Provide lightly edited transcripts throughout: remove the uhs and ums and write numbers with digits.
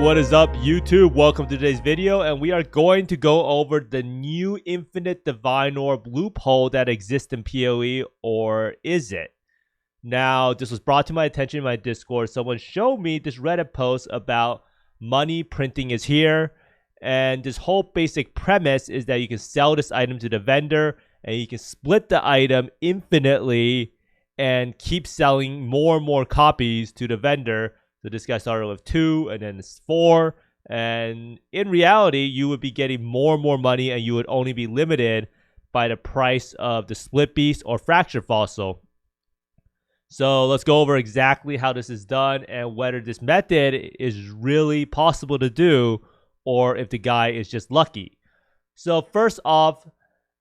What is up, YouTube? Welcome to today's video, and we are going to go over the new infinite divine orb loophole that exists in PoE, or is it? Now, this was brought to my attention in my Discord. Someone showed me this Reddit post about money printing is here, and this whole basic premise is that you can sell this item to the vendor, and you can split the item infinitely and keep selling more and more copies to the vendor. So this guy started with 2 and then 4. And in reality, you would be getting more and more money, and you would only be limited by the price of the split beast or fracture fossil. So let's go over exactly how this is done and whether this method is really possible to do or if the guy is just lucky. So first off,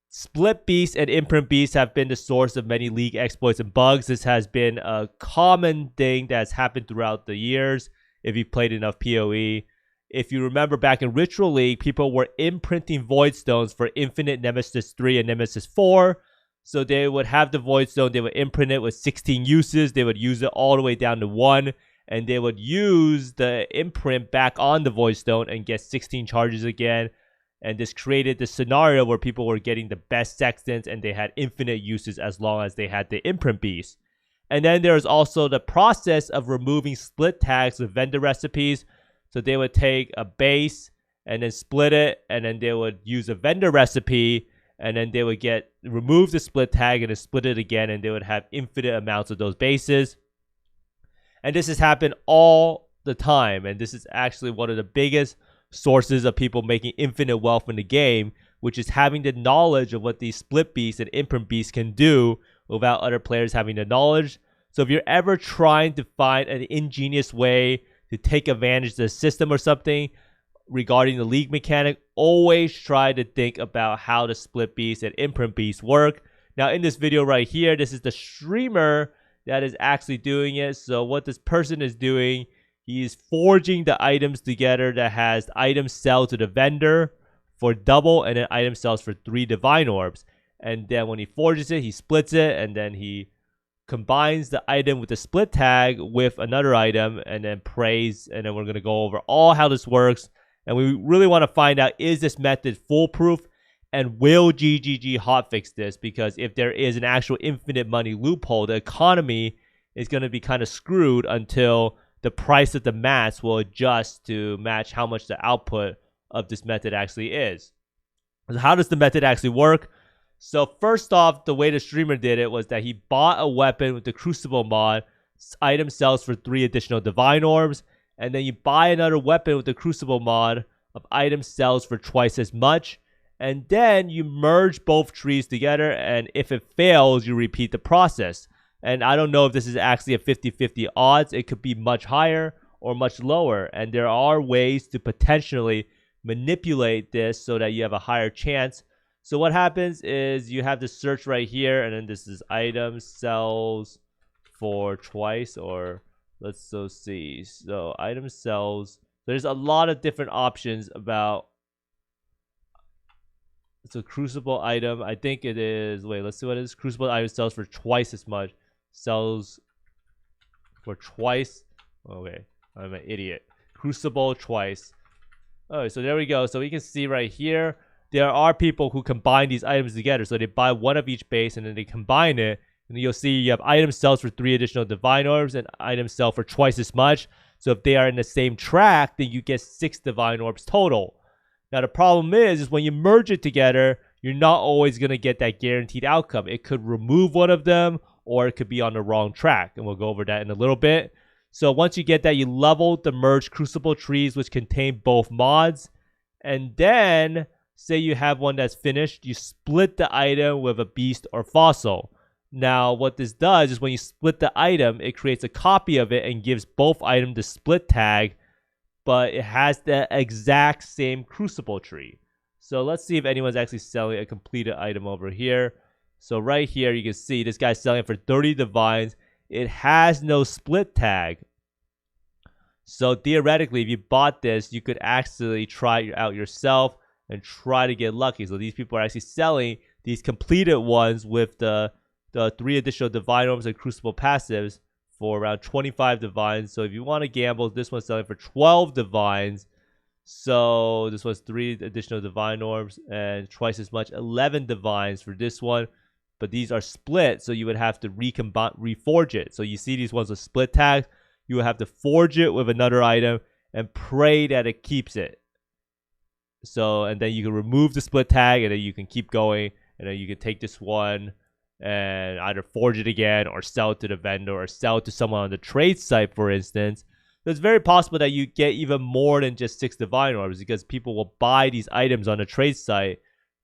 split beast and imprint beast have been the source of many league exploits and bugs. This has been a common thing that's happened throughout the years if you've played enough PoE. If you remember back in Ritual League, people were imprinting Void Stones for Infinite Nemesis 3 and Nemesis 4. So they would have the Void Stone, they would imprint it with 16 uses, they would use it all the way down to 1, and they would use the imprint back on the Void Stone and get 16 charges again. And this created this scenario where people were getting the best sextants and they had infinite uses as long as they had the imprint beast. And then there's also the process of removing split tags with vendor recipes. So they would take a base and then split it, and then they would use a vendor recipe, and then they would remove the split tag and then split it again, and they would have infinite amounts of those bases. And this has happened all the time, and this is actually one of the biggest sources of people making infinite wealth in the game, which is having the knowledge of what these split beasts and imprint beasts can do without other players having the knowledge. So if you're ever trying to find an ingenious way to take advantage of the system or something regarding the league mechanic, always try to think about how the split beasts and imprint beasts work. Now in this video right here, this is the streamer that is actually doing it. So what this person is doing, he's forging the items together that has items sell to the vendor for double, and then item sells for 3 divine orbs. And then when he forges it, he splits it, and then he combines the item with the split tag with another item, and then prays. And then we're going to go over all how this works. And we really want to find out, is this method foolproof? And will GGG hotfix this? Because if there is an actual infinite money loophole, the economy is going to be kind of screwed until the price of the mats will adjust to match how much the output of this method actually is. So how does the method actually work? So first off, the way the streamer did it was that he bought a weapon with the Crucible mod. Item sells for 3 additional divine orbs. And then you buy another weapon with the Crucible mod of item sells for twice as much. And then you merge both trees together, and if it fails, you repeat the process. And I don't know if this is actually a 50-50 odds. It could be much higher or much lower. And there are ways to potentially manipulate this so that you have a higher chance. So what happens is you have this search right here, and then this is item sells for twice, or let's so see. So item sells. There's a lot of different options about. It's a Crucible item. I think it is. Wait, let's see what it is. Crucible item sells for twice as much. Sells for twice. Okay, I'm an idiot. Crucible twice. Oh, so there we go. So we can see right here, there are people who combine these items together. So they buy one of each base and then they combine it. And you'll see you have items sells for 3 additional divine orbs and items sell for twice as much. So if they are in the same track, then you get 6 divine orbs total. Now the problem is when you merge it together, you're not always going to get that guaranteed outcome. It could remove one of them, or it could be on the wrong track. And we'll go over that in a little bit. So once you get that, you level the merged Crucible trees, which contain both mods. And then, say you have one that's finished, you split the item with a beast or fossil. Now, what this does is when you split the item, it creates a copy of it and gives both items the split tag, but it has the exact same Crucible tree. So let's see if anyone's actually selling a completed item over here. So right here, you can see this guy's selling it for 30 divines. It has no split tag. So theoretically, if you bought this, you could actually try it out yourself and try to get lucky. So these people are actually selling these completed ones with the 3 additional divine orbs and Crucible passives for around 25 divines. So if you want to gamble, this one's selling for 12 divines. So this was 3 additional divine orbs and twice as much, 11 divines for this one. But these are split, so you would have to reforge it. So you see these ones with split tags. You would have to forge it with another item and pray that it keeps it. So, and then you can remove the split tag, and then you can keep going, and then you can take this one and either forge it again or sell it to the vendor or sell it to someone on the trade site, for instance. So it's very possible that you get even more than just 6 divine orbs, because people will buy these items on the trade site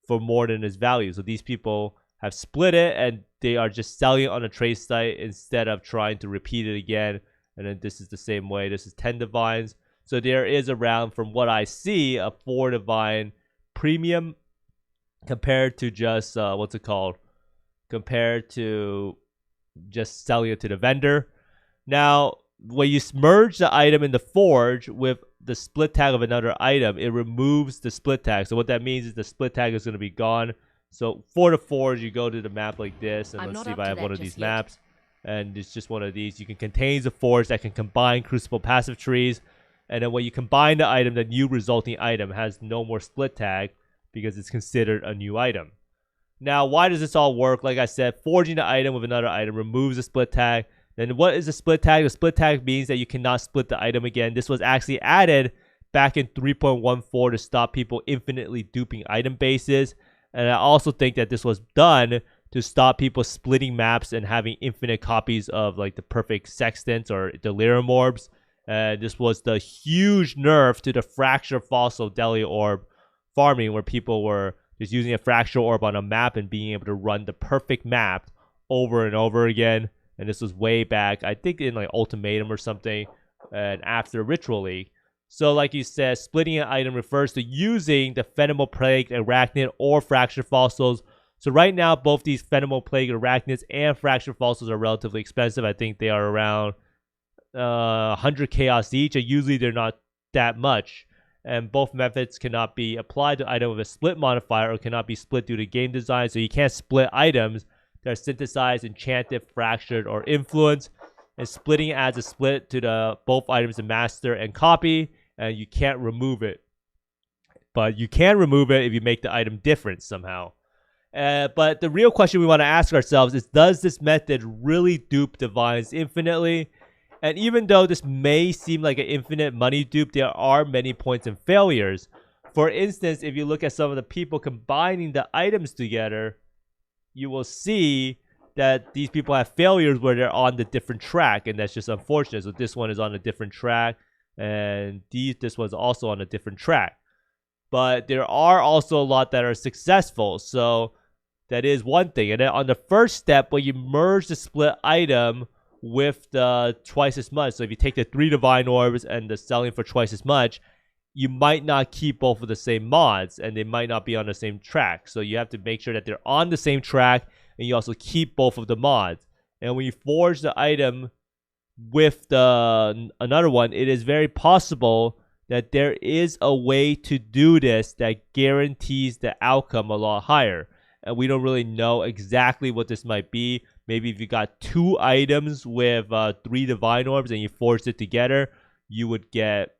for more than its value. So these people have split it, and they are just selling it on a trade site instead of trying to repeat it again. And then this is the same way. This is 10 divines. So there is around, from what I see, a 4 divine premium compared to just, compared to just selling it to the vendor. Now, when you merge the item in the forge with the split tag of another item, it removes the split tag. So what that means is the split tag is going to be gone. So for the forge, you go to the map like this, and let's see if I have one of these maps. And it's just one of these. You can contain the forge that can combine Crucible passive trees. And then when you combine the item, the new resulting item has no more split tag because it's considered a new item. Now, why does this all work? Like I said, forging the item with another item removes the split tag. Then what is a split tag? The split tag means that you cannot split the item again. This was actually added back in 3.14 to stop people infinitely duping item bases. And I also think that this was done to stop people splitting maps and having infinite copies of like the perfect sextants or delirium orbs. This was the huge nerf to the fracture fossil deli orb farming, where people were just using a fracture orb on a map and being able to run the perfect map over and over again. And this was way back, I think in like Ultimatum or something, and after Ritual League. So like you said, splitting an item refers to using the Phenomenal Plague, Arachnid, or Fracture Fossils. So right now, both these Phenomenal Plague, Arachnids, and Fracture Fossils are relatively expensive. I think they are around 100 chaos each, and usually they're not that much. And both methods cannot be applied to item with a split modifier or cannot be split due to game design. So you can't split items that are synthesized, enchanted, fractured, or influenced. And splitting adds a split to the both items in master and copy, and you can't remove it. But you can remove it if you make the item different somehow. But the real question we want to ask ourselves is, does this method really dupe divines infinitely? And even though this may seem like an infinite money dupe, there are many points and failures. For instance, if you look at some of the people combining the items together, you will see that these people have failures where they're on the different track, and that's just unfortunate. So this one is on a different track, and this one's also on a different track. But there are also a lot that are successful, so that is one thing. And then on the first step, when you merge the split item with the twice as much, so if you take the 3 divine orbs and the selling for twice as much, you might not keep both of the same mods, and they might not be on the same track. So you have to make sure that they're on the same track, and you also keep both of the mods. And when you forge the item with another one, it is very possible that there is a way to do this that guarantees the outcome a lot higher. And we don't really know exactly what this might be. Maybe if you got 2 items with 3 divine orbs and you forced it together, you would get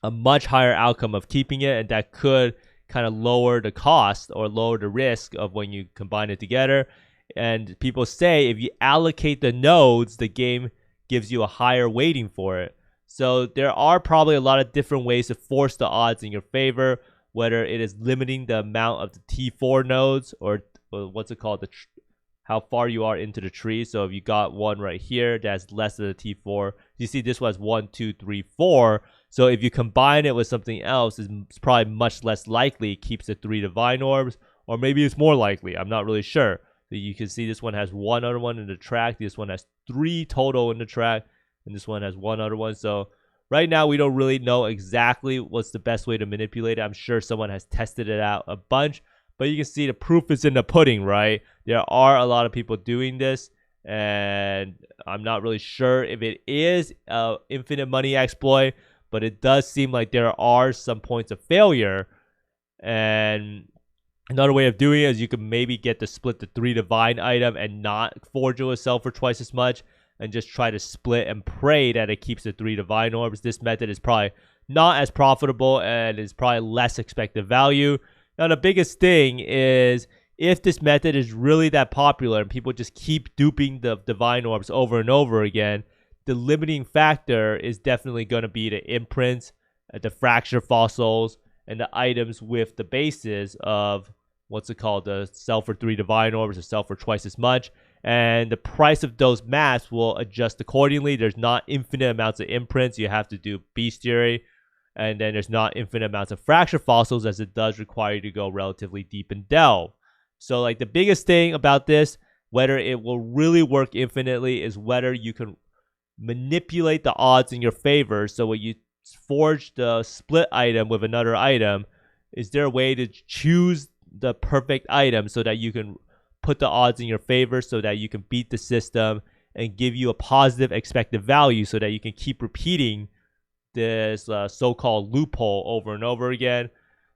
a much higher outcome of keeping it, and that could kind of lower the cost or lower the risk of when you combine it together. And people say if you allocate the nodes, the game gives you a higher weighting for it. So there are probably a lot of different ways to force the odds in your favor, whether it is limiting the amount of the T4 nodes or what's it called, how far you are into the tree. So if you got one right here that's less than the T4, you see this was 1, 2, 3, 4. So if you combine it with something else, it's probably much less likely it keeps the 3 divine orbs, or maybe it's more likely. I'm not really sure. So you can see this one has 1 other one in the track. This one has 3 total in the track, and this one has 1 other one. So right now we don't really know exactly what's the best way to manipulate it. I'm sure someone has tested it out a bunch, but you can see the proof is in the pudding, right? There are a lot of people doing this, and I'm not really sure if it is an infinite money exploit, but it does seem like there are some points of failure. And another way of doing it is you can maybe get to split the 3 divine item and not forge it with sell for twice as much. and just try to split and pray that it keeps the 3 divine orbs. This method is probably not as profitable and is probably less expected value. Now, the biggest thing is if this method is really that popular and people just keep duping the divine orbs over and over again, the limiting factor is definitely going to be the imprints, the fracture fossils, and the items with the bases of what's it called, the sell for 3 divine orbs or sell for twice as much. And the price of those maps will adjust accordingly. There's not infinite amounts of imprints. You have to do bestiary. And then there's not infinite amounts of fracture fossils, as it does require you to go relatively deep and delve. So like the biggest thing about this, whether it will really work infinitely, is whether you can manipulate the odds in your favor. So when you forge the split item with another item, is there a way to choose the perfect item so that you can put the odds in your favor so that you can beat the system and give you a positive expected value so that you can keep repeating this so-called loophole over and over again.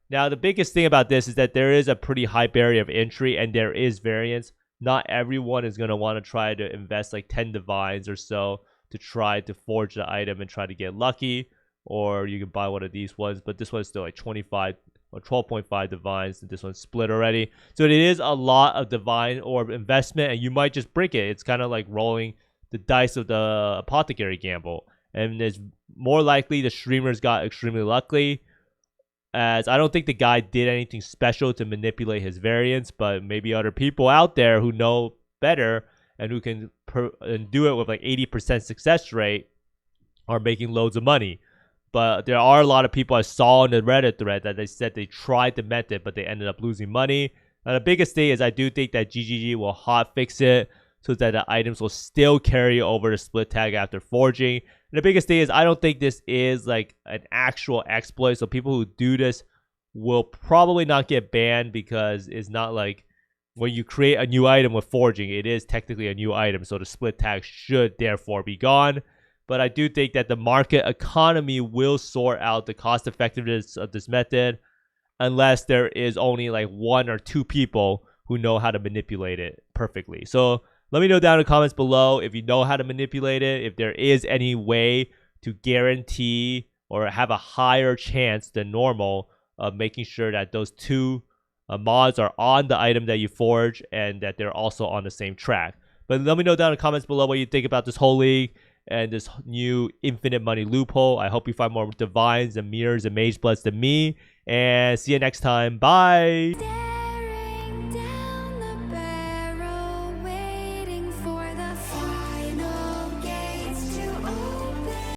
Now, the biggest thing about this is that there is a pretty high barrier of entry and there is variance. Not everyone is going to want to try to invest like 10 divines or so to try to forge the item and try to get lucky. Or you can buy one of these ones, but this one's still like 25 or 12.5 divines, and this one's split already. So it is a lot of divine orb investment, and you might just break it. It's kind of like rolling the dice of the apothecary gamble. And it's more likely the streamers got extremely lucky, as I don't think the guy did anything special to manipulate his variance, but maybe other people out there who know better and who can do it with like 80% success rate are making loads of money. But there are a lot of people I saw on the Reddit thread that they said they tried the method, but they ended up losing money. Now, the biggest thing is I do think that GGG will hot fix it so that the items will still carry over the split tag after forging. And the biggest thing is I don't think this is like an actual exploit. So people who do this will probably not get banned because it's not like when you create a new item with forging, it is technically a new item. So the split tag should therefore be gone. But I do think that the market economy will sort out the cost effectiveness of this method unless there is only like 1 or 2 people who know how to manipulate it perfectly. So let me know down in the comments below if you know how to manipulate it, if there is any way to guarantee or have a higher chance than normal of making sure that those 2 mods are on the item that you forge and that they're also on the same track. But let me know down in the comments below what you think about this whole league and this new infinite money loophole. I hope you find more divines and mirrors and mage bloods than me. And see you next time. Bye.